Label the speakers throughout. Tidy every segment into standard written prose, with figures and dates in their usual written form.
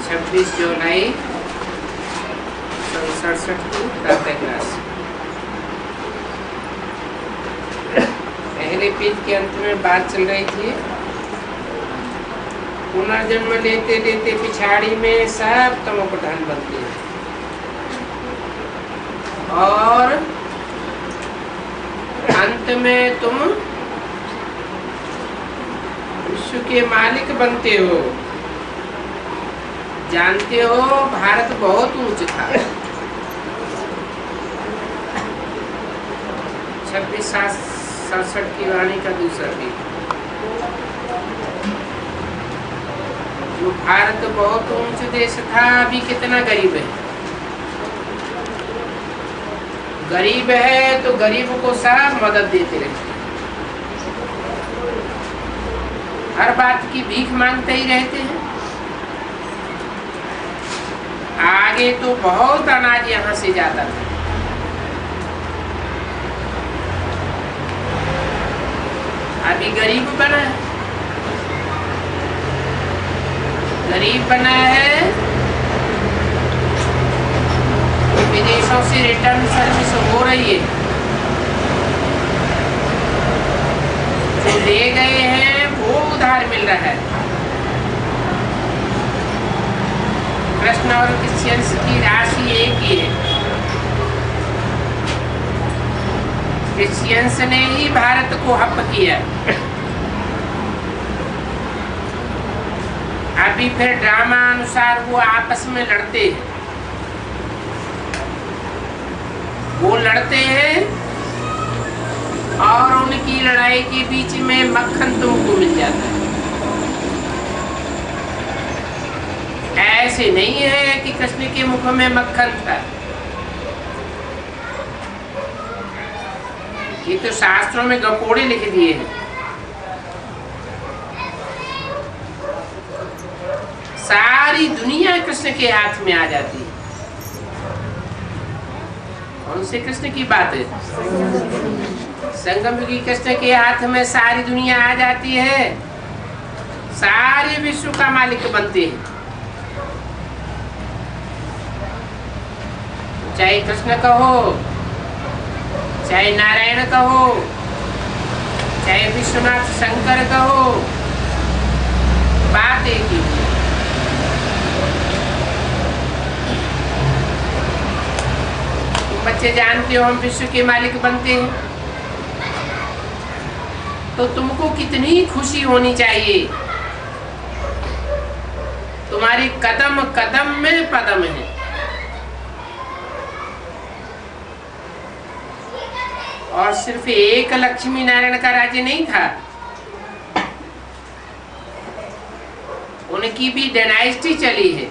Speaker 1: 26 जुलाई 1967 की प्रातः क्लास। पहले पेज के अंत में बात चल रही थी, पुनर्जन्म लेते लेते पिछाड़ी में सब तमो प्रधान बनते हैं और अंत में तुम विश्व के मालिक बनते हो। जानते हो भारत बहुत ऊंच था। 2667 की वाणी का दूसरा पेज। जो भारत बहुत ऊंच देश था, अभी कितना गरीब है। गरीब है तो गरीब को सब मदद देते रहते, हर बात की भीख मांगते ही रहते हैं। आगे तो बहुत अनाज यहाँ से जाता था। अभी गरीब बना है, गरीब बना है। विदेशों से रिटर्न सर्विस हो रही है, जो ले गए हैं वो उधार मिल रहा है। कृष्ण और क्रिश्चियंस की राशि एक ही है। क्रिश्चियंस ने ही भारत को हप किया। अभी फिर ड्रामा अनुसार वो आपस में लड़ते हैं। वो लड़ते हैं और उनकी लड़ाई के बीच में मक्खन तुमको मिल जाता है। ऐसे नहीं है कि कृष्ण के मुख में मक्खन था। ये तो शास्त्रों में गपोड़े लिख दिए हैं। सारी दुनिया कृष्ण के हाथ में आ जाती है। कौन से कृष्ण की बात है? संगम युगी कृष्ण के हाथ में सारी दुनिया आ जाती है। सारे विश्व का मालिक बनते हैं। चाहे कृष्ण कहो, चाहे नारायण कहो, चाहे विश्वनाथ शंकर कहो, बात एक ही। तुम बच्चे जानते हो हम विश्व के मालिक बनते हैं, तो तुमको कितनी खुशी होनी चाहिए। तुम्हारी कदम कदम में पदम है। और सिर्फ एक लक्ष्मी नारायण का राज्य नहीं था, उनकी भी डायनेस्टी चली है।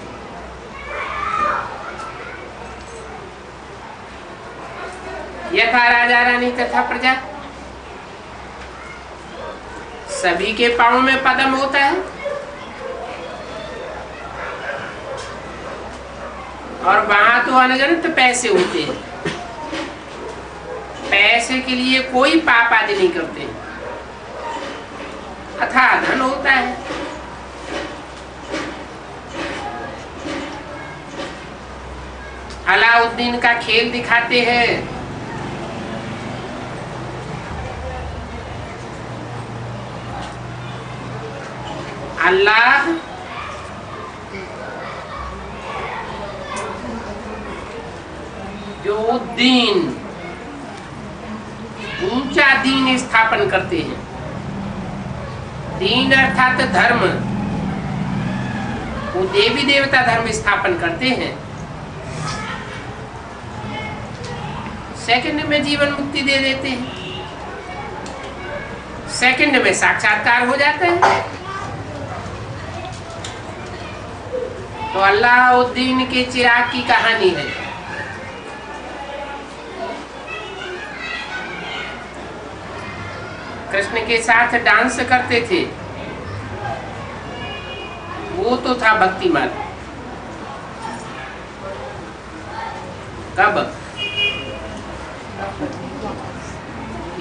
Speaker 1: यथा राजा रानी तथा प्रजा, सभी के पांव में पदम होता है। और वहां तो अनगिनत पैसे होते हैं। पैसे के लिए कोई पाप आदि नहीं करते, अथाह धन होता है। अलाउद्दीन का खेल दिखाते हैं। अल्लाह जो दीन, ऊंचा दीन स्थापन करते हैं। दीन अर्थात धर्म, वो देवी देवता धर्म स्थापन करते हैं। सेकंड में जीवन मुक्ति दे देते हैं, सेकंड में साक्षात्कार हो जाता है। तो अल्लाउद्दीन के चिराग की कहानी है। कृष्ण के साथ डांस करते थे, वो तो था भक्ति मार्ग। कब?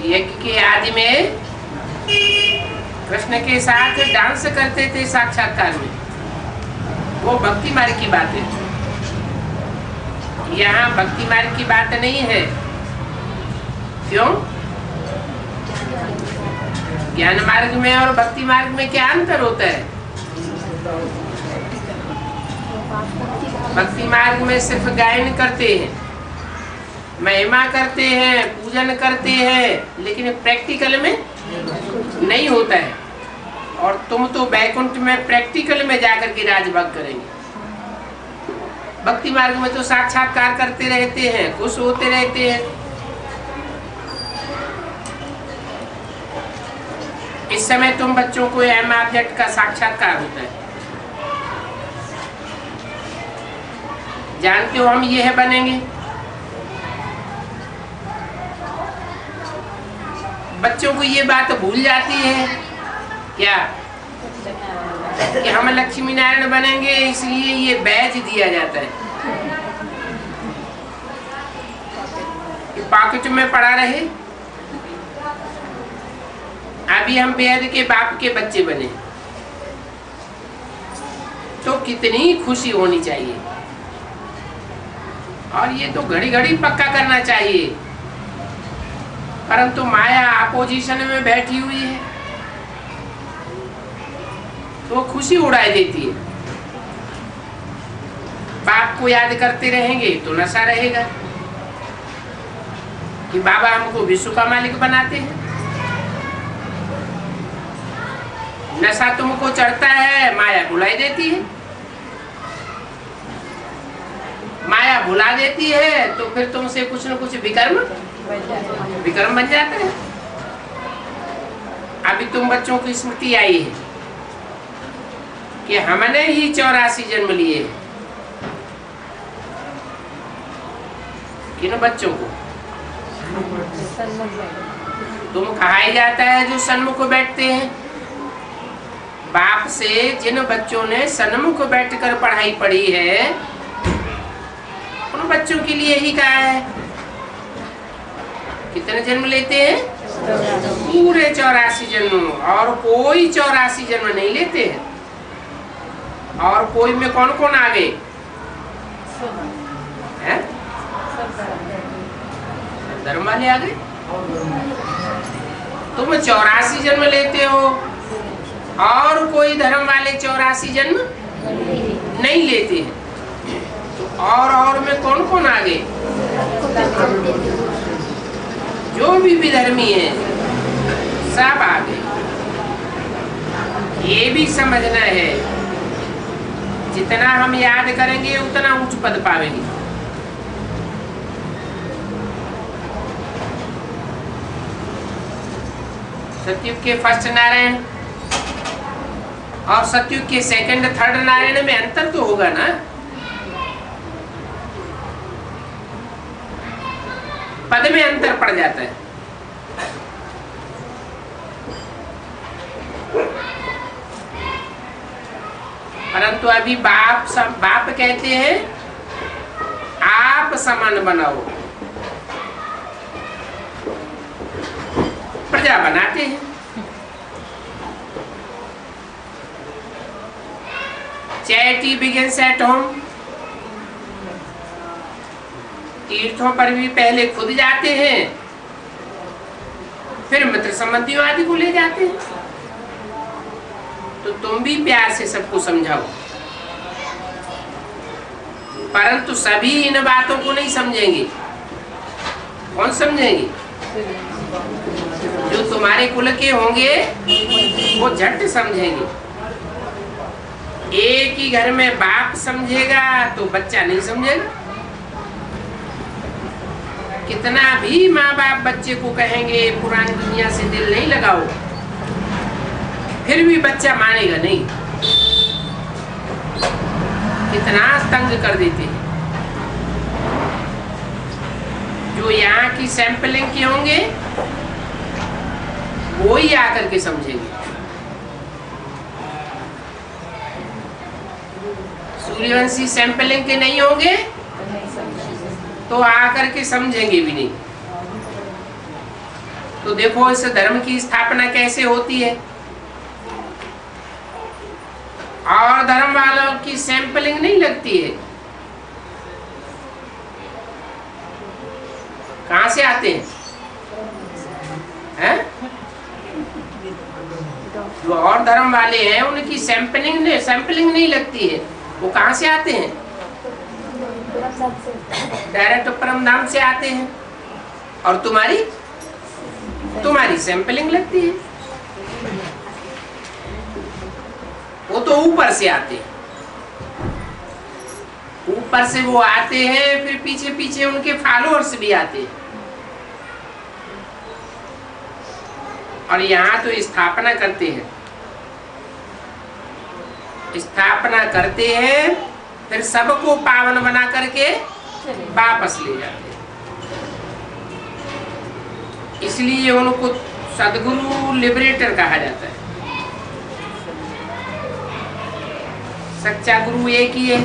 Speaker 1: यज्ञ के आदि में कृष्ण के साथ डांस करते थे साक्षात्कार में। वो भक्ति मार्ग की बात है। यहाँ भक्ति मार्ग की बात नहीं है। क्यों? ज्ञान मार्ग में और भक्ति मार्ग में क्या अंतर होता है? भक्ति मार्ग में सिर्फ गायन करते हैं, महिमा करते हैं, पूजन करते हैं, लेकिन प्रैक्टिकल में नहीं होता है। और तुम तो बैकुंठ में प्रैक्टिकल में जाकर के राजभोग करेंगे। भक्ति मार्ग में तो साक्षात्कार करते रहते हैं, खुश होते रहते हैं। इस समय तुम बच्चों को एम ऑब्जेक्ट का साक्षात्कार होता है। जानते हो हम यह बनेंगे। बच्चों को ये बात भूल जाती है क्या कि हम लक्ष्मी नारायण बनेंगे, इसलिए ये बैच दिया जाता है कि पॉकेट में पड़ा रहे। अभी हम वेद के बाप के बच्चे बने तो कितनी खुशी होनी चाहिए। और ये तो घड़ी घड़ी पक्का करना चाहिए, परंतु माया अपोजिशन में बैठी हुई है तो खुशी उड़ाई देती है। बाप को याद करते रहेंगे तो नशा रहेगा कि बाबा हमको विश्व का मालिक बनाते हैं। नशा तुमको चढ़ता है, माया भुलाई देती है। माया भुला देती है तो फिर तुमसे कुछ न कुछ विकर्म बन जाता है। अभी तुम बच्चों की स्मृति आई है कि हमने ही 84 जन्म लिए। किन बच्चों को? तुम कहा ही जाता है जो सन्मुख बैठते हैं। बाप से जिन बच्चों ने सन्मुख बैठकर पढ़ाई पढ़ी है उन बच्चों के लिए ही कहा है। कितने जन्म लेते हैं? पूरे 84 जन्म। और कोई 84 जन्म नहीं लेते हैं। और कोई में कौन कौन आ गए? धर्म वाले आ गए। तुम 84 जन्म लेते हो और कोई धर्म वाले 84 जन्म नहीं लेते हैं। और में कौन कौन आ गए? जो भी विधर्मी है सब आ गए। ये भी समझना है जितना हम याद करेंगे उतना उच्च पद पावेंगे। सतयुग के फर्स्ट नारायण और सतयुग के सेकंड थर्ड नारायण में अंतर तो होगा ना। पद में अंतर पड़ जाता है। परंतु अभी बाप कहते हैं आप समान बनाओ। प्रजा बनाते हैं। Charity begins at home. तीर्थों पर भी पहले खुद जाते हैं, फिर मित्र संबंधियों आदि को ले जाते हैं। तो तुम भी प्यार से सबको समझाओ। परंतु सभी इन बातों को नहीं समझेंगे। कौन समझेंगे? जो तुम्हारे कुल के होंगे वो झट समझेंगे। एक ही घर में बाप समझेगा तो बच्चा नहीं समझेगा। कितना भी माँ बाप बच्चे को कहेंगे पुरानी दुनिया से दिल नहीं लगाओ, फिर भी बच्चा मानेगा नहीं। कितना तंग कर देते हैं। जो यहाँ की सैंपलिंग के होंगे वो ही आकर के समझेंगे। सूर्यवंशी सैंपलिंग के नहीं होंगे तो आकर के समझेंगे भी नहीं। तो देखो इस धर्म की स्थापना कैसे होती है। और धर्म वालों की सैंपलिंग नहीं लगती है। कहाँ से आते हैं? जो और धर्म वाले हैं उनकी सैंपलिंग नहीं लगती है। वो कहाँ से आते हैं? डायरेक्ट परम धाम से आते हैं। और तुम्हारी सैंपलिंग लगती है। वो तो ऊपर से आते हैं। ऊपर से वो आते हैं, फिर पीछे पीछे उनके फॉलोअर्स भी आते हैं। और यहाँ तो स्थापना करते हैं, फिर सबको पावन बना करके वापस ले जाते हैं। इसलिए उनको सदगुरु लिबरेटर कहा जाता है। सच्चा गुरु एक ही है,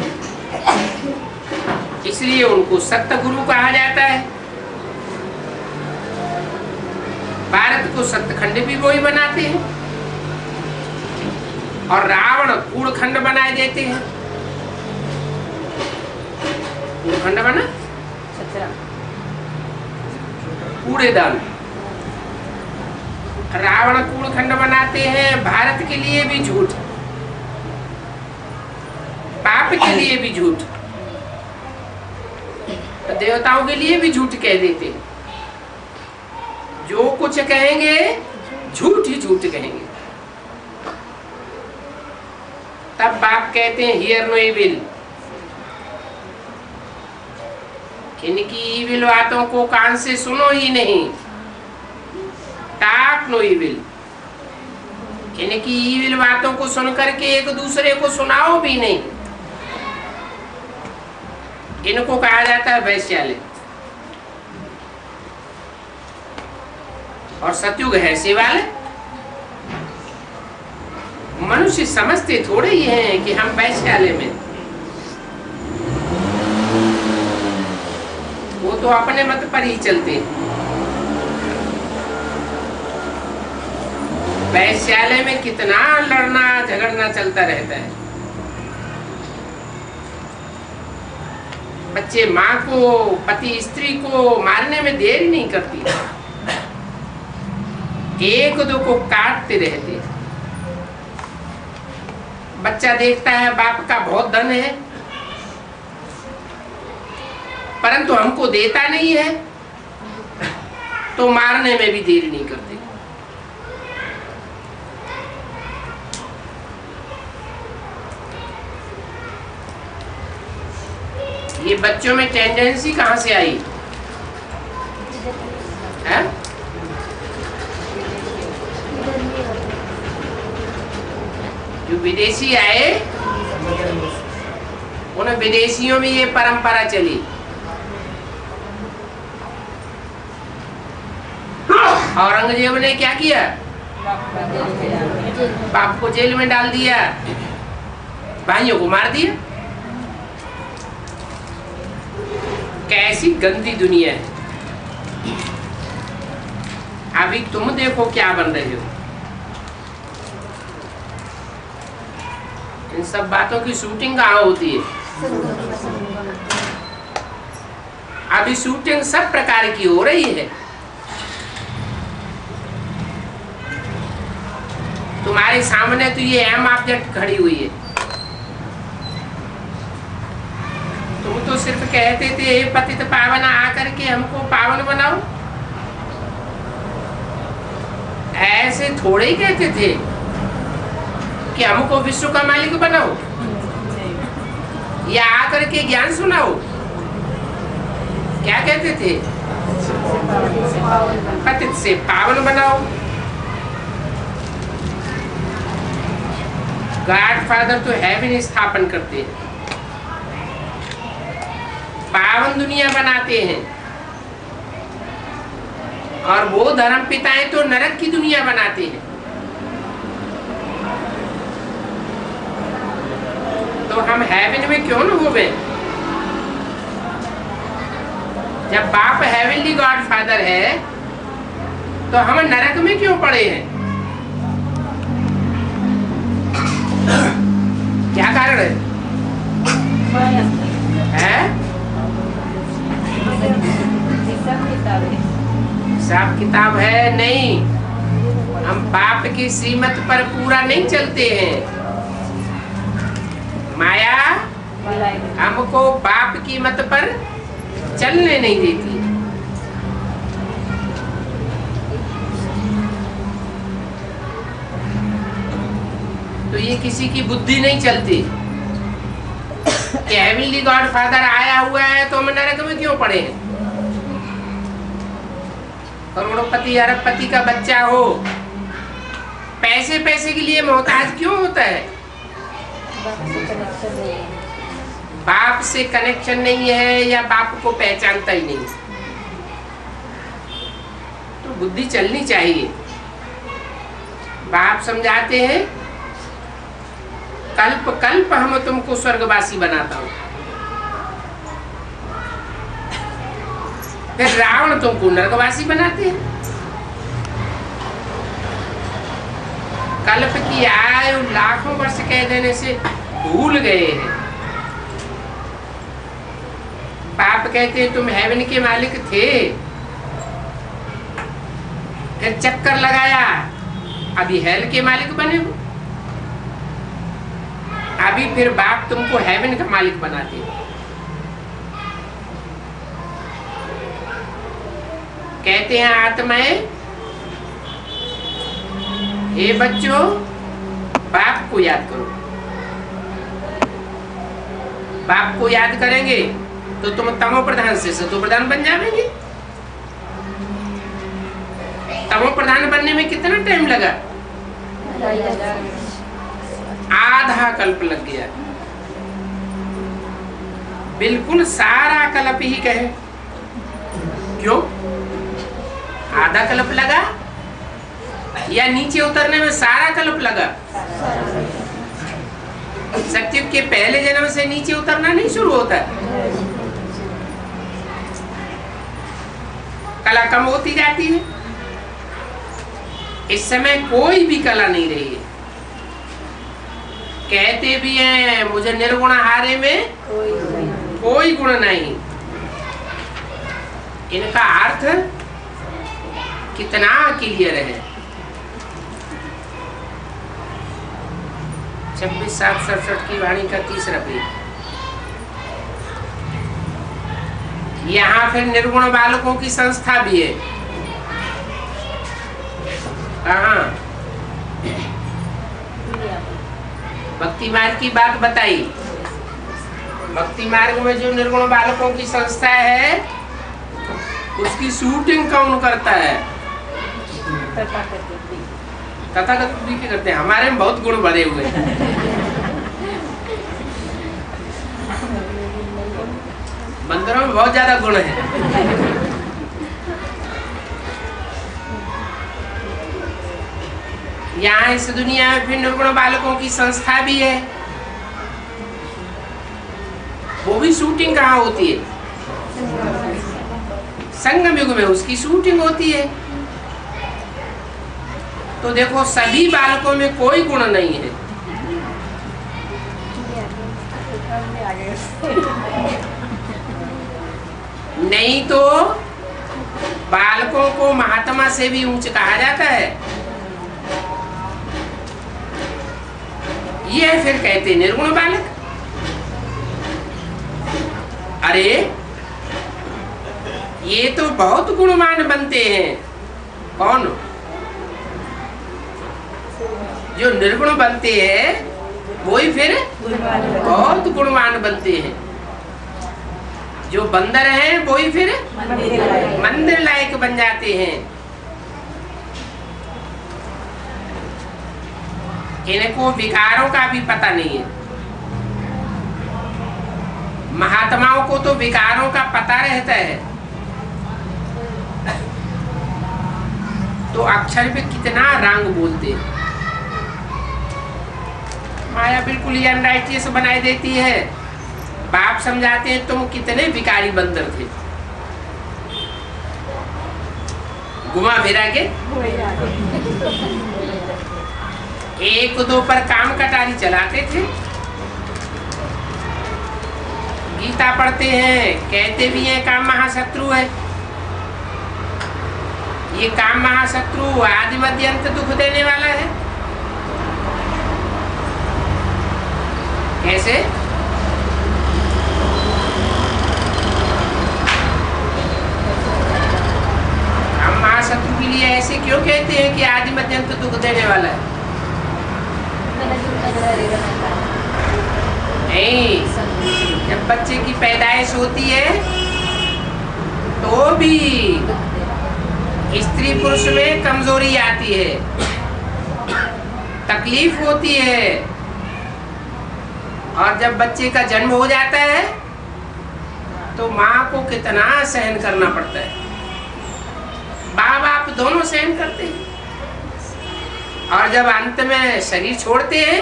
Speaker 1: इसलिए उनको सत्य गुरु कहा जाता है। भारत को सत्यखंड भी वही बनाते हैं और रावण कूड़खंड बनाए देते हैं। कूड़खंड बना कूड़ेदान। रावण कूड़खंड बनाते हैं। भारत के लिए भी झूठ, पाप के लिए भी झूठ, देवताओं के लिए भी झूठ कह देते हैं। जो कुछ कहेंगे झूठ ही झूठ कहेंगे। तब बाप कहते हैं हियर नो इविल। इनकी इविल बातों को कान से सुनो ही नहीं। Talk no evil. इनकी इविल बातों को सुन करके एक दूसरे को सुनाओ भी नहीं। इनको कहा जाता है वैश्यालय। और सतयुग है शिवालय। मनुष्य समझते थोड़े ही हैं कि हम वैश्यालय में। वो तो अपने मत पर ही चलते हैं। वैश्यालय में कितना लड़ना झगड़ना चलता रहता है। बच्चे माँ को, पति स्त्री को मारने में देर नहीं करती, एक दो को काटते रहते। बच्चा देखता है बाप का बहुत धन है परंतु हमको देता नहीं है, तो मारने में भी देर नहीं करते। ये बच्चों में टेंडेंसी कहाँ से आई है? जो विदेशी आए उन विदेशियों में ये परंपरा चली। औरंगजेब ने क्या किया? बाप को जेल में डाल दिया, भाइयों को मार दिया। कैसी गंदी दुनिया है। अभी तुम देखो क्या बन रहे हो। इन सब बातों की शूटिंग कहाँ होती है? अभी शूटिंग सब प्रकार की हो रही है। तुम्हारे सामने तो ये एम ऑब्जेक्ट खड़ी हुई है। तुम तो सिर्फ कहते थे हे पतित पावन आकर के हमको पावन बनाओ। ऐसे थोड़े ही कहते थे कि हमको विश्व का मालिक बनाओ या आकर के ज्ञान सुनाओ। क्या कहते थे? पतित से पावन बनाओ। गॉड फादर तो हेवन स्थापन करते हैं, पावन दुनिया बनाते हैं। और वो धर्म पिताएं तो नरक की दुनिया बनाते हैं। तो हम हेवन में क्यों न होवे? जब बाप हेवनली गॉड फादर है तो हम नरक में क्यों पड़े हैं? बाप की श्रीमत पर पूरा नहीं चलते हैं। माया हमको बाप की मत पर चलने नहीं देती। तो ये किसी की बुद्धि नहीं चलती कि हेवनली गॉड फादर आया हुआ है तो हम नरक में क्यों पड़े हैं। करोड़पति अरबपति का बच्चा हो, पैसे पैसे के लिए मोहताज क्यों होता है? बाप से कनेक्शन नहीं है या बाप को पहचानता ही नहीं। तो बुद्धि चलनी चाहिए। बाप समझाते हैं कल्प कल्प हम तुमको स्वर्गवासी बनाता हूं। फिर रावण तुमको नरकवासी बनाते हैं। कल्प की आयु लाखों वर्ष कह देने से भूल गए हैं। बाप कहते हैं तुम हेवन के मालिक थे, फिर चक्कर लगाया, अभी हेल के मालिक बने हो। अभी फिर बाप तुमको हेवन का मालिक बनाते हैं। कहते हैं आत्माएं, हे बच्चों बाप को याद करो। बाप को याद करेंगे तो तुम तमो प्रधान से सतो प्रधान बन जाएंगे। तमो प्रधान बनने में कितना टाइम लगा? आधा कल्प लग गया। बिल्कुल सारा कल्प ही कहे। क्यों आधा कल्प लगा? या नीचे उतरने में सारा कल्प लगा? सत्युग के पहले जन्म से नीचे उतरना नहीं शुरू होता। कला कम होती जाती है। इस समय कोई भी कला नहीं रही है। कहते भी हैं मुझे निर्गुण हारे में कोई गुण नहीं। इनका अर्थ कितना क्लियर है। 26/7/67 की वाणी का 30 पेज। यहाँ फिर निर्गुण बालकों की संस्था भी है। कहाँ? भक्ति मार्ग की बात बताई। भक्ति मार्ग में जो निर्गुण बालकों की संस्था है उसकी शूटिंग कौन करता है? तथागत जी के करते हैं। हमारे में बहुत गुण भरे हुए हैं। मंदिरों में बहुत ज्यादा गुण है। यहाँ इस दुनिया में फिर निर्गुण बालकों की संस्था भी है। वो भी शूटिंग कहाँ होती है? संगम युग में उसकी शूटिंग होती है। तो देखो सभी बालकों में कोई गुण नहीं है। नहीं तो बालकों को महात्मा से भी ऊंच कहा जाता है। ये फिर कहते निर्गुण बालक। अरे ये तो बहुत गुणवान बनते हैं। कौन? जो निर्गुण बनते हैं वही फिर बहुत गुणवान बनते हैं। जो बंदर हैं वही फिर मंदिर लायक बन जाते हैं। इनको विकारों का भी पता नहीं है। महात्माओं को तो विकारों का पता रहता है। तो अक्षर पे कितना रंग बोलते हैं। माया बिल्कुल ही अनराइटियस बनाई देती है। बाप समझाते हैं तुम कितने विकारी बंदर थे, घुमा फिरा के एक दो पर काम कटारी चलाते थे। गीता पढ़ते हैं, कहते भी हैं काम महाशत्रु है। ये काम महाशत्रु आदि मध्य अंत दुख देने वाला है। कैसे? हम महाशत्रु के लिए ऐसे क्यों कहते हैं कि आदि मध्य अंत दुख देने वाला है? नहीं, जब बच्चे की पैदाइश होती है तो भी स्त्री पुरुष में कमजोरी आती है, तकलीफ होती है, और जब बच्चे का जन्म हो जाता है तो माँ को कितना सहन करना पड़ता है। माँ बाप दोनों सहन करते हैं, और जब अंत में शरीर छोड़ते हैं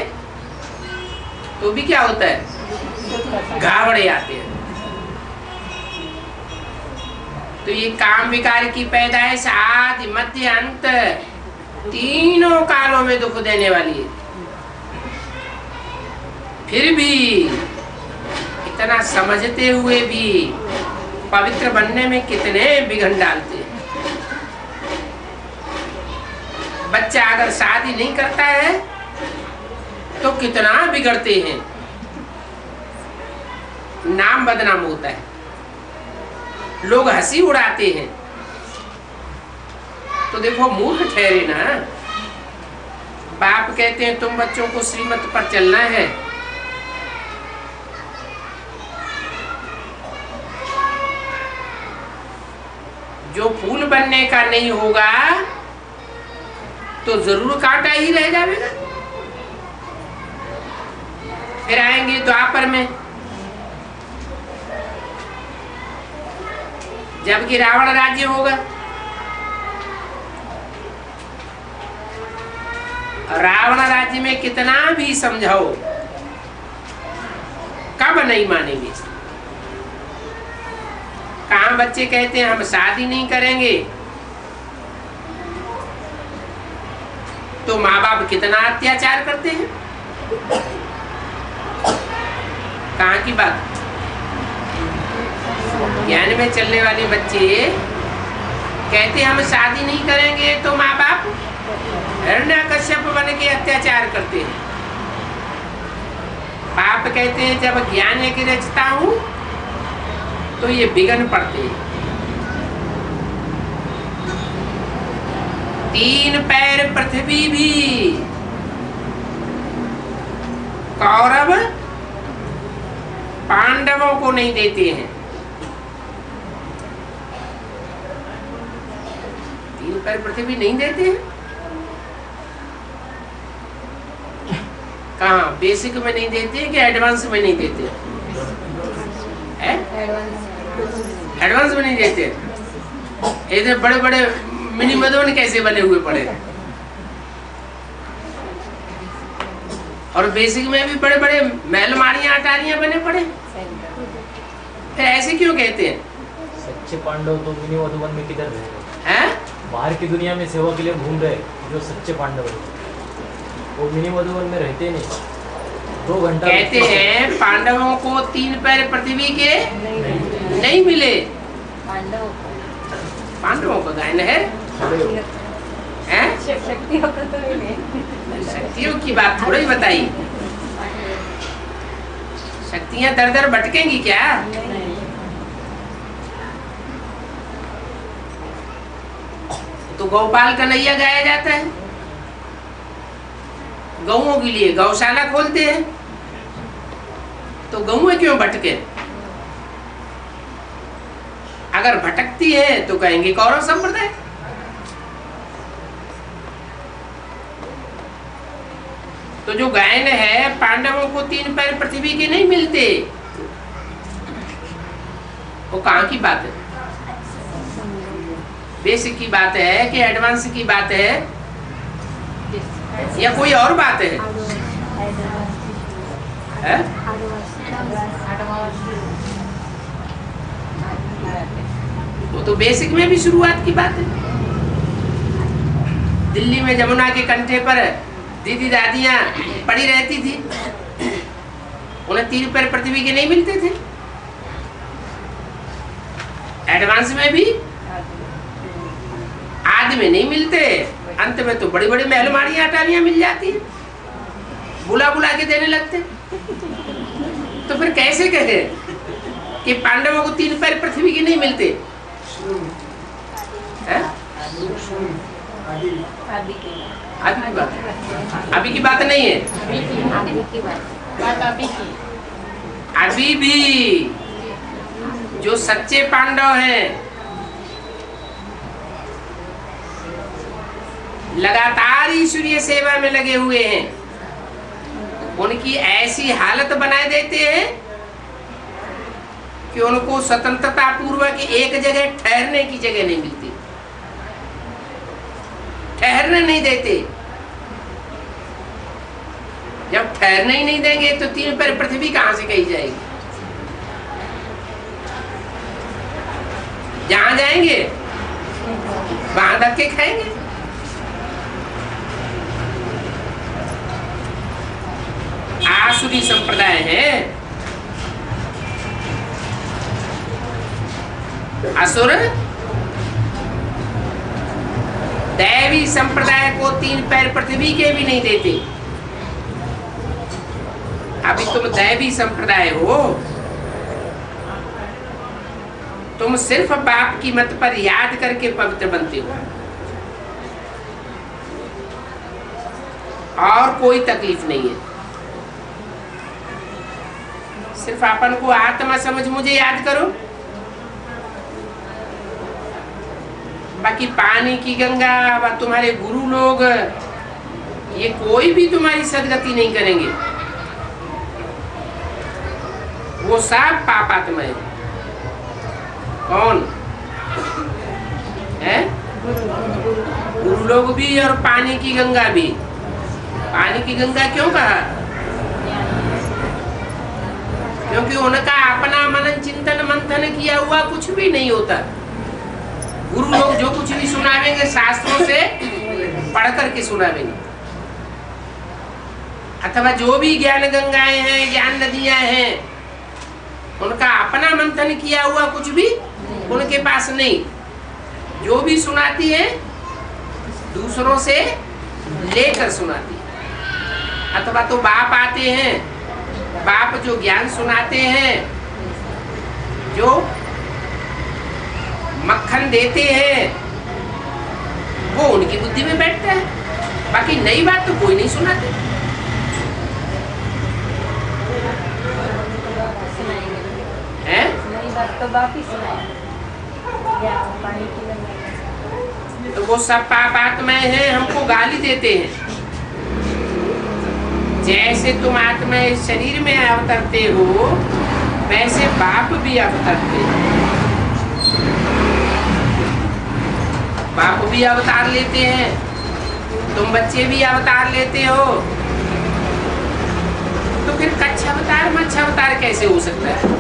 Speaker 1: तो भी क्या होता है? घावड़े आते हैं। तो ये काम विकार की पैदाइश आदि मध्य अंत तीनों कालों में दुख देने वाली है। फिर भी इतना समझते हुए भी पवित्र बनने में कितने विघ्न डालते हैं। बच्चा अगर शादी नहीं करता है तो कितना बिगड़ते हैं, नाम बदनाम होता है, लोग हंसी उड़ाते हैं। तो देखो मूर्ख ठहरे ना। बाप कहते हैं तुम बच्चों को श्रीमत पर चलना है, जो फूल बनने का नहीं होगा तो जरूर कांटा ही रह जाएगा। फिर आएंगे द्वापर में, जबकि रावण राज्य होगा, रावण राज्य में कितना भी समझाओ कब नहीं मानेंगे। कहाँ बच्चे कहते हैं हम शादी नहीं करेंगे, तो माँ बाप कितना अत्याचार करते हैं। कहाँ की बात? ज्ञान में चलने वाले बच्चे कहते हम शादी नहीं करेंगे तो माँ बाप हिरण्यकश्यप बन के अत्याचार करते हैं। बाप कहते हैं जब ज्ञान की रचता हूँ तो ये बिगन पड़ते हैं। 3 पैर पृथ्वी भी कौरव पांडवों को नहीं देते हैं। 3 पैर पृथ्वी नहीं देते हैं। कहाँ? बेसिक में नहीं देते कि एडवांस में नहीं देते? एडवांस में नहीं देते। इधर बड़े बड़े मिनी मधुबन कैसे बने हुए पड़े, और बेसिक में भी बड़े बड़े महल माड़ियां अटारियां बने पड़े। फिर ऐसे क्यों कहते हैं?
Speaker 2: सच्चे पांडव तो मिनी मधुबन में किधर रहे
Speaker 1: हैं?
Speaker 2: बाहर की दुनिया में सेवा के लिए घूम रहे जो सच्चे पांडव है, वो मिनी मधुबन में रहते नहीं। 2 घंटा
Speaker 1: कहते हैं पांडवों को 3 पैर पृथ्वी के नहीं मिले। पांडवों को गायन है, शक्तियों की बात थोड़ी बताई। शक्तियां दर दर भटकेंगी क्या? तो गौपाल कन्हैया गाया जाता है। गौओं के लिए गौशाला खोलते हैं, तो गौएं क्यों भटके? अगर भटकती है तो कहेंगे कौरव संप्रदाय। तो जो गायन है पांडवों को 3 पैर पृथ्वी के नहीं मिलते, वो कहाँ की बात है? बेसिक की बात है कि एडवांस की बात है या कोई और बात है? वो तो बेसिक में भी शुरुआत की बात है। दिल्ली में जमुना के कंठे पर दीदी दादियां पड़ी रहती थी, उन्हें 3 पैर पृथ्वी के नहीं मिलते थे। एडवांस में भी आदि में नहीं मिलते, अंत में तो बड़ी बड़ी महलमाड़ियां अटारियां मिल जाती है, बुला बुला के देने लगते। तो फिर कैसे कहे कि पांडवों को 3 पैर पृथ्वी के नहीं मिलते? अभी की बात नहीं है, अभी भी जो सच्चे पांडव हैं लगातार ईश्वरीय सेवा में लगे हुए हैं, उनकी ऐसी हालत बना देते हैं कि उनको स्वतंत्रता पूर्वक एक जगह ठहरने की जगह नहीं मिलती, ठहरने नहीं देते। जब ठहरने ही नहीं देंगे तो 3 पैर पृथ्वी कहां से कही जाएगी? जहां जाएंगे वहां धक्के खाएंगे। आसुरी संप्रदाय है, असुर दैवी संप्रदाय को 3 पैर पृथ्वी के भी नहीं देते। अभी तुम दैवी संप्रदाय हो, तुम सिर्फ बाप की मत पर याद करके पवित्र बनते हो और कोई तकलीफ नहीं है। सिर्फ अपन को आत्मा समझ मुझे याद करो, बाकी पानी की गंगा व तुम्हारे गुरु लोग ये कोई भी तुम्हारी सदगति नहीं करेंगे, वो सब पापात्मा है। कौन है? गुरु लोग भी और पानी की गंगा भी। पानी की गंगा क्यों कहा? क्योंकि उनका अपना मनन चिंतन मंथन किया हुआ कुछ भी नहीं होता। गुरु लोग जो कुछ भी सुनावेंगे शास्त्रों से पढ़ करके सुनावेंगे, अथवा जो भी ज्ञान गंगाएं हैं, ज्ञान नदियां हैं, उनका अपना मंथन किया हुआ कुछ भी उनके पास नहीं। जो भी सुनाती है दूसरों से लेकर सुनाती है। अथवा तो बाप आते हैं, बाप जो ज्ञान सुनाते हैं, जो मक्खन देते हैं, वो उनकी बुद्धि में बैठता है। बाकी नई बात तो कोई नहीं सुनाते हैं। नई बात तो बाप ही सुनाए। तो वो सब पाप आत्माएं हैं, हमको गाली देते हैं। जैसे तुम आत्मा इस शरीर में अवतरते हो, वैसे बाप भी अवतरते हैं। बाप भी अवतार लेते हैं, तुम बच्चे भी अवतार लेते हो। तो फिर कच्छ अवतार मच्छ अवतार कैसे हो सकता है?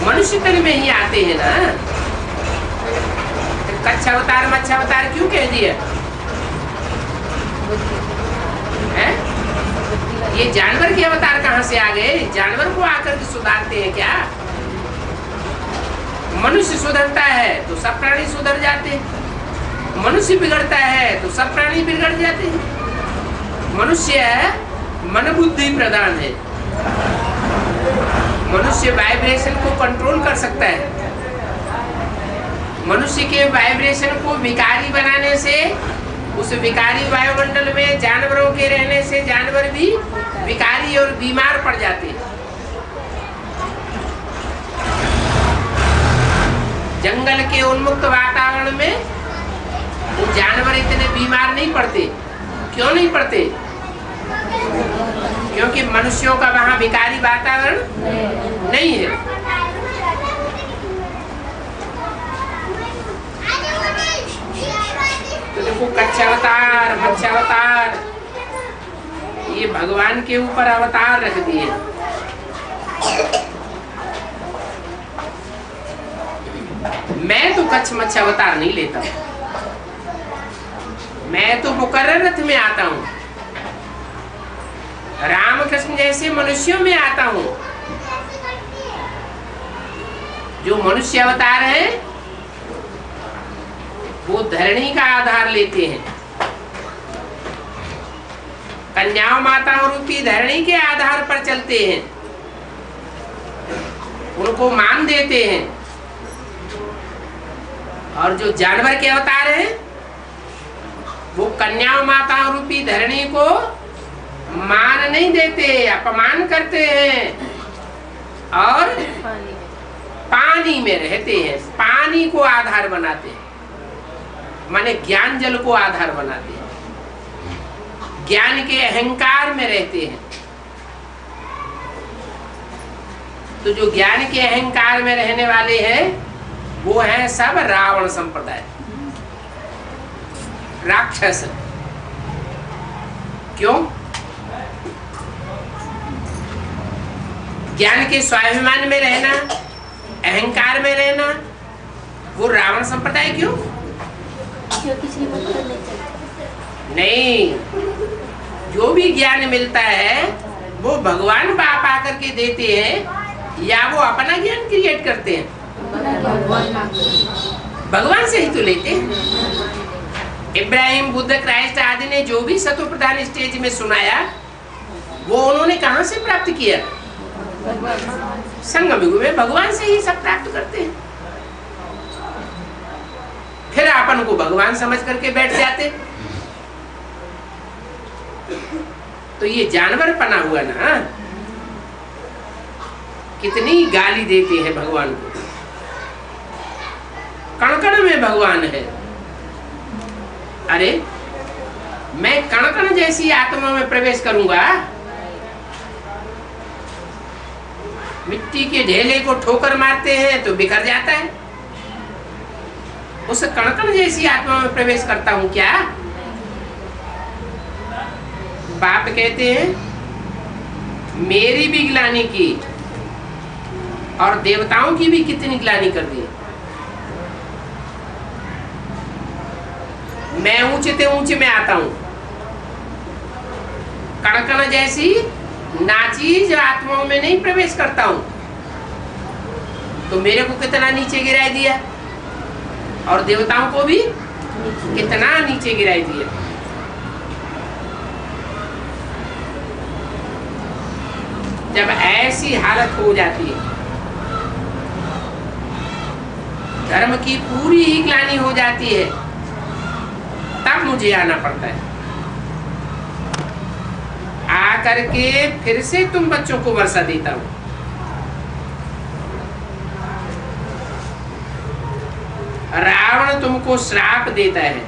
Speaker 1: मनुष्य तन में ही आते हैं ना। कच्छ अवतार मच्छ अवतार क्यों कह दिया है? ये जानवर के अवतार कहाँ से आ गए? जानवर को आकर के सुधारते हैं क्या? मनुष्य सुधरता है तो सब प्राणी सुधर जाते हैं, मनुष्य बिगड़ता है तो सब प्राणी बिगड़ जाते हैं। मनुष्य मन बुद्धि प्रधान है। मनुष्य वाइब्रेशन को कंट्रोल कर सकता है। मनुष्य के वाइब्रेशन को विकारी बनाने से, उस विकारी वायुमंडल में जानवरों के रहने से जानवर भी विकारी और बीमार पड़ जाते हैं। जंगल के उन्मुक्त वातावरण में वो जानवर इतने बीमार नहीं पड़ते। क्यों नहीं पड़ते? क्योंकि मनुष्यों का वहां विकारी वातावरण नहीं है। तो देखो कच्चा अवतार मच्छा अवतार, ये भगवान के ऊपर अवतार रख दिए। मैं तो कच्छ मच्छ अवतार नहीं लेता, मैं तो मुकर्रर रथ में आता हूँ, रामकृष्ण जैसे मनुष्यों में आता हूँ। जो मनुष्य अवतार है वो धरणी का आधार लेते हैं, कन्याओं माताओं रूपी धरणी के आधार पर चलते हैं, उनको मान देते हैं। और जो जानवर के अवतार हैं वो कन्याओं माताओं रूपी धरणी को मान नहीं देते, अपमान करते हैं और पानी में रहते हैं, पानी को आधार बनाते हैं, माने ज्ञान जल को आधार बनाते हैं, ज्ञान के अहंकार में रहते हैं। तो जो ज्ञान के अहंकार में रहने वाले हैं वो हैं सब रावण संप्रदाय, राक्षस। क्यों? ज्ञान के स्वाभिमान में रहना, अहंकार में रहना, वो रावण संप्रदाय। क्यों? नहीं, जो भी ज्ञान मिलता है वो भगवान बाप आकर के देते हैं या वो अपना ज्ञान क्रिएट करते हैं? भगवान से ही तो लेते हैं। इब्राहिम, बुद्ध, क्राइस्ट आदि ने जो भी सत्व प्रधान स्टेज में सुनाया वो उन्होंने कहां से प्राप्त किया? संगम युग में भगवान से ही सब प्राप्त करते हैं। फिर अपन को भगवान समझ करके बैठ जाते। तो ये जानवर पना हुआ ना, कितनी गाली देते हैं भगवान को। कण कण में भगवान है। अरे मैं कण कण जैसी आत्मा में प्रवेश करूंगा? मिट्टी के ढेले को ठोकर मारते हैं तो बिखर जाता है, उस कण कण जैसी आत्मा में प्रवेश करता हूं क्या? बाप कहते हैं मेरी भी ग्लानि की और देवताओं की भी कितनी ग्लानि कर दी। मैं ऊंचे से ऊंचे में आता हूं, कण कण जैसी नाचीज आत्माओं में नहीं प्रवेश करता हूं, तो मेरे को कितना नीचे गिराई दिया और देवताओं को भी कितना नीचे गिराई दिया। जब ऐसी हालत हो जाती है, धर्म की पूरी ही ग्लानि हो जाती है, तब मुझे आना पड़ता है। आकर के फिर से तुम बच्चों को वर्षा देता हूं। रावण तुमको श्राप देता है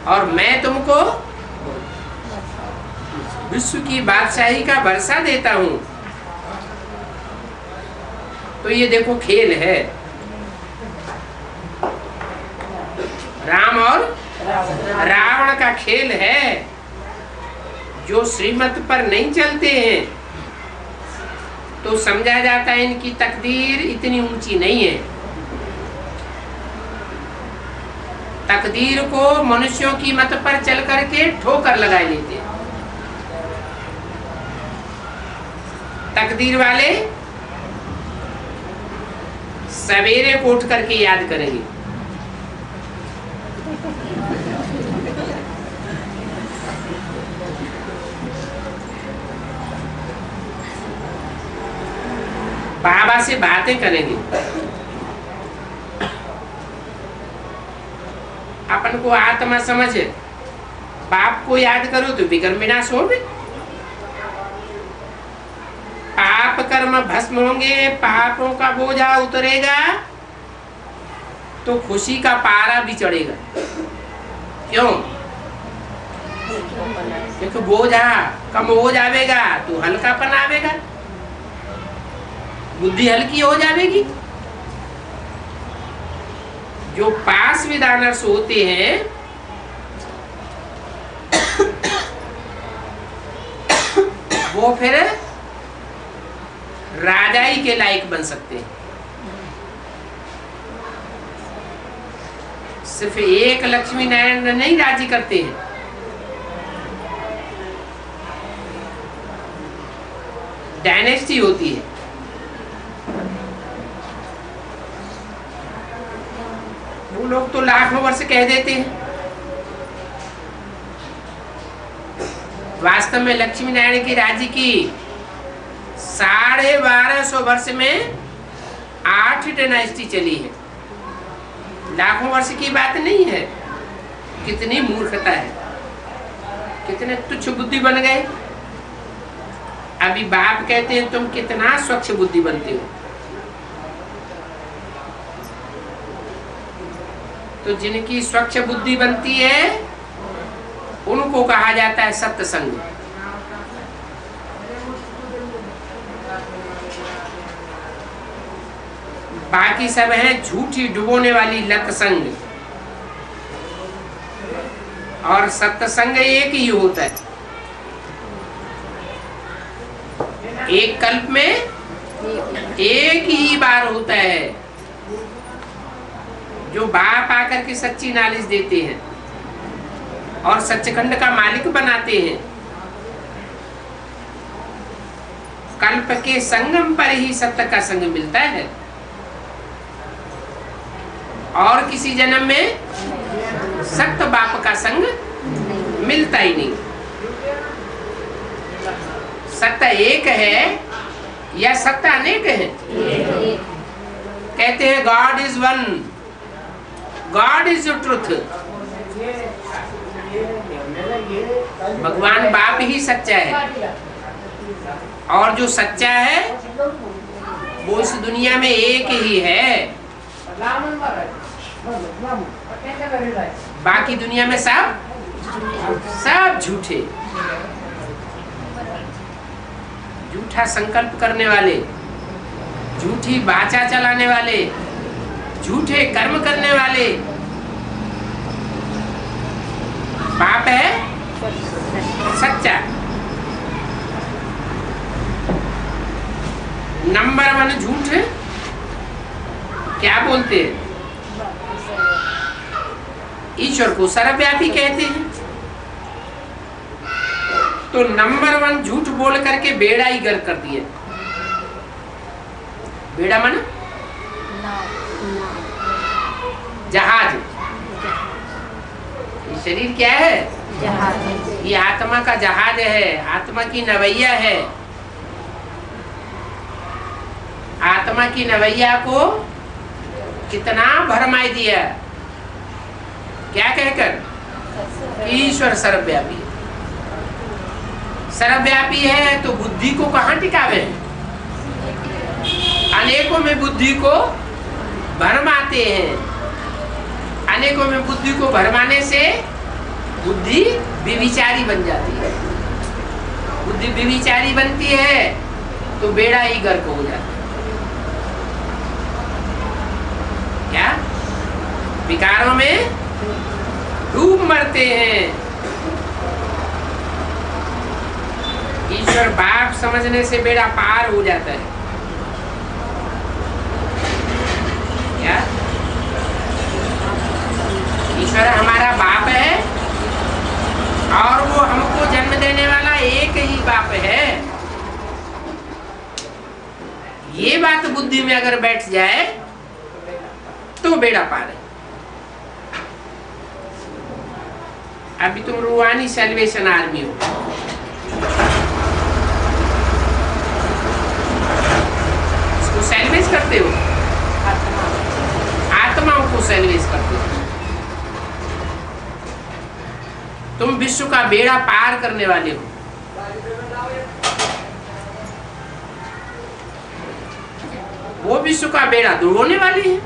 Speaker 1: और मैं तुमको विश्व की बादशाही का वर्षा देता हूं। तो ये देखो खेल है, राम और रावण का खेल है। जो श्रीमत पर नहीं चलते हैं तो समझा जाता है इनकी तकदीर इतनी ऊंची नहीं है। तकदीर को मनुष्यों की मत पर चल करके ठोकर लगा लेते हैं। तकदीर वाले सवेरे को उठ करके याद करेंगे, बाबा से बातें करेंगे। अपन को आत्मा समझ है, बाप को याद करो तो विकर्म विनाश हो भी। पाप कर्म भस्म होंगे, पापों का बोझा उतरेगा तो खुशी का पारा भी चढ़ेगा। क्यों? क्योंकि बोझा कम हो जाएगा तो हल्कापन आवेगा, बुद्धि हल्की हो जाएगी। जो पास विदानर्स होते हैं वो फिर राजाई के लायक बन सकते हैं। सिर्फ एक लक्ष्मी नारायण नहीं राजी करते हैं, डायनेस्टी होती है। लोग तो लाखों वर्ष कह देते हैं। वास्तव में लक्ष्मी नारायण के राज्य की 1250 वर्ष में 8 डायनेस्टी चली है। लाखों वर्ष की बात नहीं है। कितनी मूर्खता है, कितने तुच्छ बुद्धि बन गए। अभी बाप कहते हैं तुम कितना स्वच्छ बुद्धि बनते हो। तो जिनकी स्वच्छ बुद्धि बनती है उनको कहा जाता है सत्संग। बाकी सब है झूठी डुबोने वाली लत संग। और सत्संग एक ही होता है। एक कल्प में एक ही बार होता है, जो बाप आकर के सच्ची नॉलेज देते हैं और सच्चखंड का मालिक बनाते हैं। कल्प के संगम पर ही सत्य का संग मिलता है और किसी जन्म में सत्य बाप का संग मिलता ही नहीं। सत्य एक है या सत्य अनेक है? कहते हैं God is one, God is truth. भगवान बाप ही सच्चा है और जो सच्चा है वो इस दुनिया में एक ही है। बाकी दुनिया में सब झूठे, झूठा संकल्प करने वाले, झूठी वाचा चलाने वाले, झूठे कर्म करने वाले। बाप है सच्चा। नंबर 1 झूठ क्या बोलते हैं? ईश्वर को सर्वव्यापी कहते हैं। तो नंबर 1 झूठ बोल करके बेड़ा ही गर्क कर दिया। बेड़ा माना जहाज। ये शरीर क्या है? जहाज। ये आत्मा का जहाज है, आत्मा की नवैया है। आत्मा की नवैया को कितना भरमाई दिया, क्या कहकर? ईश्वर सर्वव्यापी है। सर्वव्यापी है तो बुद्धि को कहाँ टिकावे? अनेकों में बुद्धि को भरमाते हैं। अनेकों में बुद्धि को भरमाने से बुद्धि विविचारी बन जाती है। बुद्धि विविचारी बनती है तो बेड़ा ही गर्क हो जाता है। क्या? विकारों में डूब मरते हैं। ईश्वर बाप समझने से बेड़ा पार हो जाता है। क्या? ईश्वर हमारा बाप है और वो हमको जन्म देने वाला एक ही बाप है। ये बात बुद्धि में अगर बैठ जाए तो बेड़ा पार है। अभी तुम रूहानी सैल्वेशन आर्मी हो। इसको सैल्वेज करते हो, आत्माओं को सैल्वेज करते हो। तुम विश्व का बेड़ा पार करने वाले हो। वो विश्व का बेड़ा डुबोने वाली है।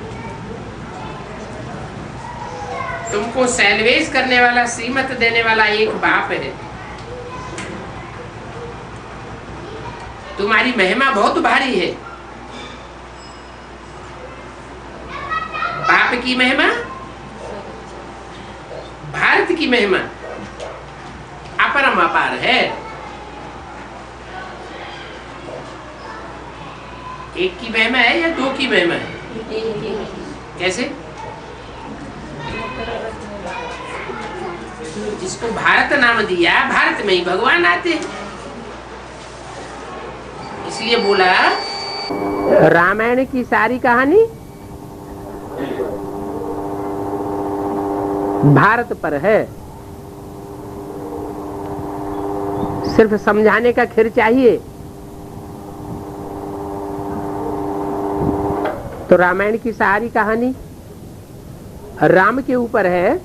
Speaker 1: तुमको सैल्वेज करने वाला, श्रीमत देने वाला एक बाप है। तुम्हारी महिमा बहुत भारी है। बाप की महिमा, भारत की महिमा अपरम अपार है। एक की महिमा है या दो की महिमा है? कैसे? जिसको भारत नाम दिया, भारत में ही भगवान आते हैं। इसलिए बोला रामायण की सारी कहानी भारत पर है। सिर्फ समझाने का खीर चाहिए तो रामायण की सारी कहानी राम के ऊपर है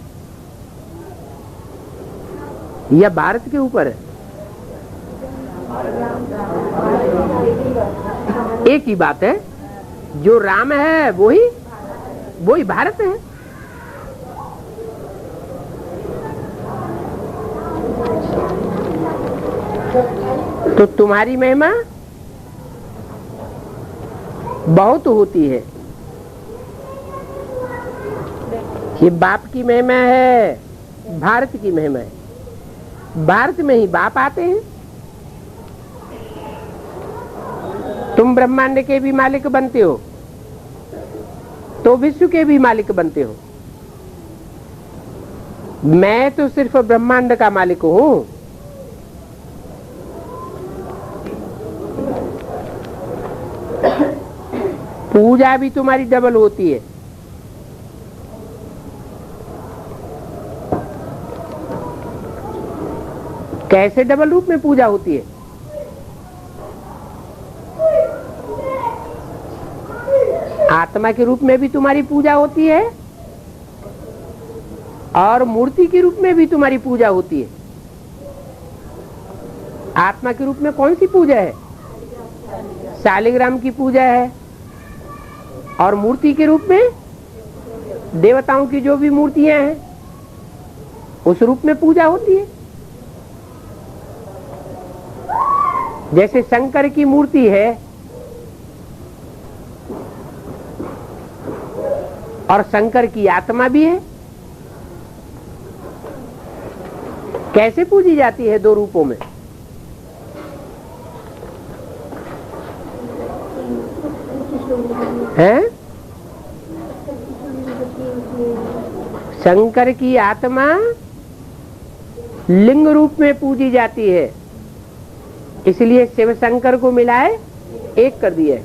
Speaker 1: या भारत के ऊपर है? एक ही बात है, जो राम है वही भारत है। तो तुम्हारी महिमा बहुत होती है। ये बाप की महिमा है, भारत की महिमा है। भारत में ही बाप आते हैं। तुम ब्रह्मांड के भी मालिक बनते हो तो विश्व के भी मालिक बनते हो। मैं तो सिर्फ ब्रह्मांड का मालिक हूं। पूजा भी तुम्हारी डबल होती है। कैसे डबल रूप में पूजा होती है? आत्मा के रूप में भी तुम्हारी पूजा होती है और मूर्ति के रूप में भी तुम्हारी पूजा होती है। आत्मा के रूप में कौन सी पूजा है? शालिग्राम की पूजा है। और मूर्ति के रूप में देवताओं की जो भी मूर्तियां हैं उस रूप में पूजा होती है। जैसे शंकर की मूर्ति है और शंकर की आत्मा भी है। कैसे पूजी जाती है दो रूपों में? हैं? शंकर की आत्मा लिंग रूप में पूजी जाती है, इसलिए शिव शंकर को मिलाए एक कर दिए।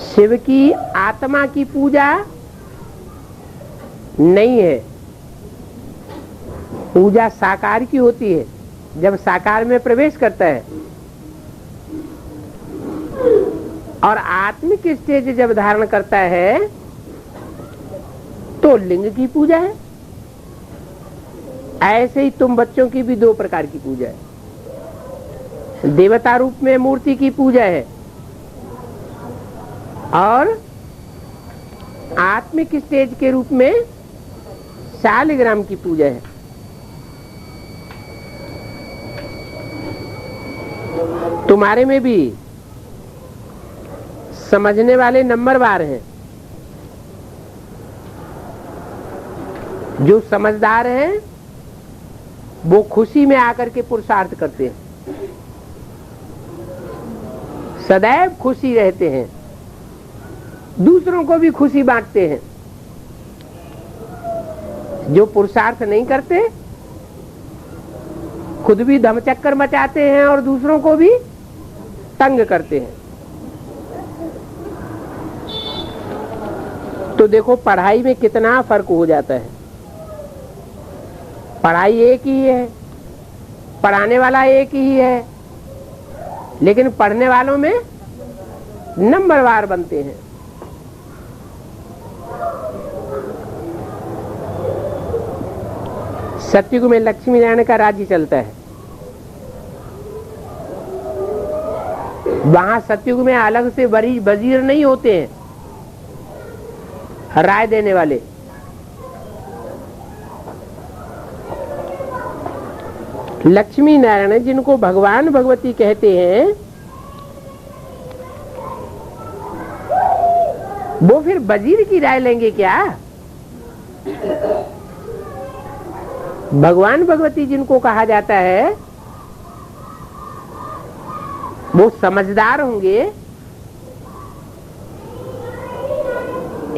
Speaker 1: शिव की आत्मा की पूजा नहीं है। पूजा साकार की होती है, जब साकार में प्रवेश करता है। और आत्मिक स्टेज जब धारण करता है तो लिंग की पूजा है। ऐसे ही तुम बच्चों की भी दो प्रकार की पूजा है। देवता रूप में मूर्ति की पूजा है और आत्मिक स्टेज के रूप में शालिग्राम की पूजा है। तुम्हारे में भी समझने वाले नंबरवार हैं। जो समझदार हैं वो खुशी में आकर के पुरुषार्थ करते हैं, सदैव खुशी रहते हैं, दूसरों को भी खुशी बांटते हैं। जो पुरुषार्थ नहीं करते खुद भी धमचक्कर मचाते हैं और दूसरों को भी तंग करते हैं। तो देखो पढ़ाई में कितना फर्क हो जाता है। पढ़ाई एक ही है, पढ़ाने वाला एक ही है, लेकिन पढ़ने वालों में नंबरवार बनते हैं। सतयुग में लक्ष्मी नारायण का राज्य चलता है। वहां सतयुग में अलग से वजीर नहीं होते हैं राय देने वाले। लक्ष्मी नारायण जिनको भगवान भगवती कहते हैं वो फिर वजीर की राय लेंगे क्या? भगवान भगवती जिनको कहा जाता है वो समझदार होंगे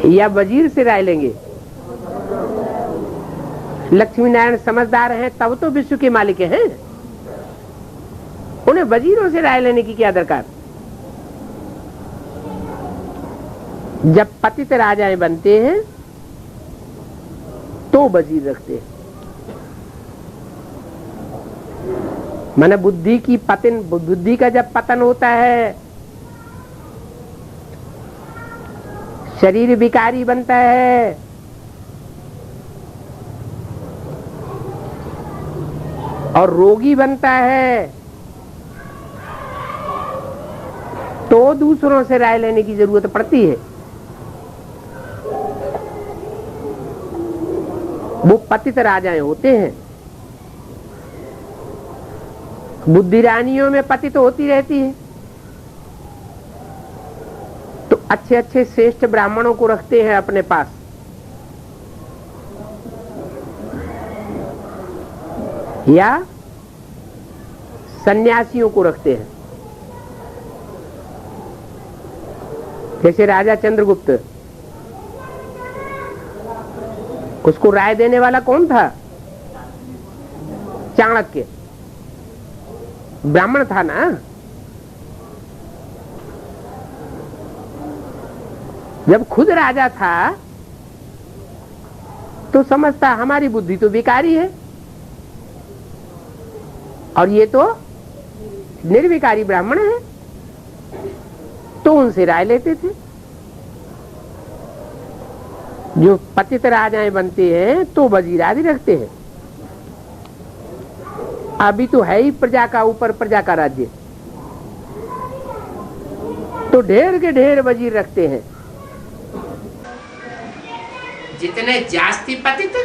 Speaker 1: या वजीर से राय लेंगे? लक्ष्मी नारायण समझदार हैं तब तो विश्व के मालिक हैं। उन्हें वजीरों से राय लेने की क्या दरकार? जब पतित राजाएं बनते हैं तो वजीर रखते हैं। माने बुद्धि का जब पतन होता है, शरीर विकारी बनता है, और रोगी बनता है, तो दूसरों से राय लेने की जरूरत पड़ती है। वो पतित राजाएं होते हैं। बुद्धि रानियों में पतित होती रहती है, तो अच्छे अच्छे श्रेष्ठ ब्राह्मणों को रखते हैं अपने पास। या सन्यासियों को रखते हैं। जैसे राजा चंद्रगुप्त, उसको राय देने वाला कौन था? चाणक्य, ब्राह्मण था ना। जब खुद राजा था तो समझता हमारी बुद्धि तो बेकारी है, और ये तो निर्विकारी ब्राह्मण है, तो उनसे राय लेते थे। जो पतित राजाएं बनते हैं तो वजीर आदि रखते हैं। अभी तो है ही प्रजा का ऊपर प्रजा का राज्य, तो ढेर के ढेर वजीर रखते हैं। जितने जास्ती पतित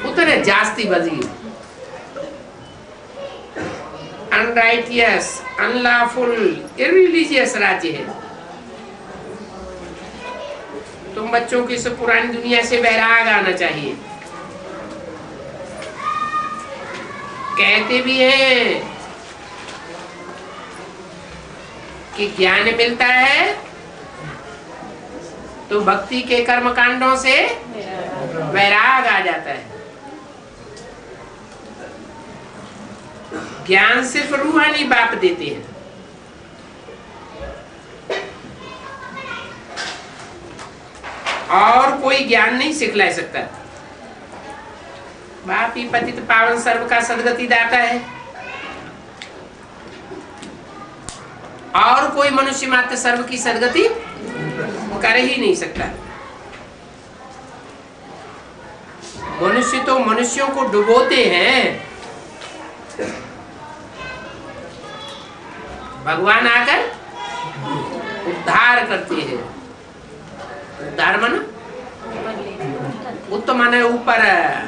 Speaker 1: उतने जास्ती वजीर। अनराइटियस, अनलॉफुल, इररिलीजियस राज्य है। तुम बच्चों की इस पुरानी दुनिया से वैराग आना चाहिए। कहते भी हैं कि ज्ञान मिलता है तो भक्ति के कर्म कांडों से वैराग आ जाता है। ज्ञान सिर्फ रूहानी बाप देते हैं। और कोई ज्ञान नहीं सिखला सकता। बाप ही पतित पावन सर्व का सदगति दाता है, और कोई मनुष्य मात्र सर्व की सदगति कर ही नहीं सकता। मनुष्य तो मनुष्यों को डुबोते हैं, भगवान आकर उद्धार करते हैं। उद्धार माना उत्तम माने ऊपर,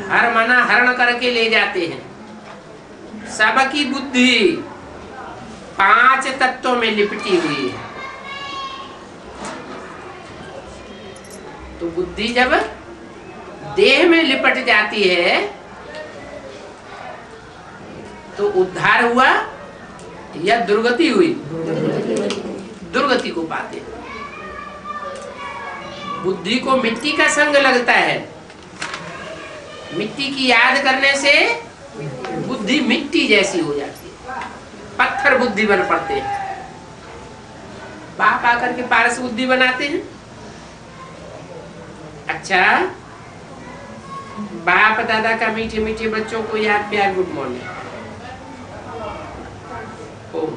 Speaker 1: हर माना हरण करके ले जाते हैं। सबकी बुद्धि 5 तत्वों में लिपटी हुई है। तो बुद्धि जब देह में लिपट जाती है तो उद्धार हुआ या दुर्गति हुई? दुर्गति को पाते हैं। बुद्धि को मिट्टी का संग लगता है। मिट्टी की याद करने से बुद्धि मिट्टी जैसी हो जाती है, पत्थर बुद्धि बन पड़ते हैं। बाप आकर के पारस बुद्धि बनाते हैं। अच्छा, बाप दादा का मीठे मीठे बच्चों को याद प्यार गुड मॉर्निंग। ओम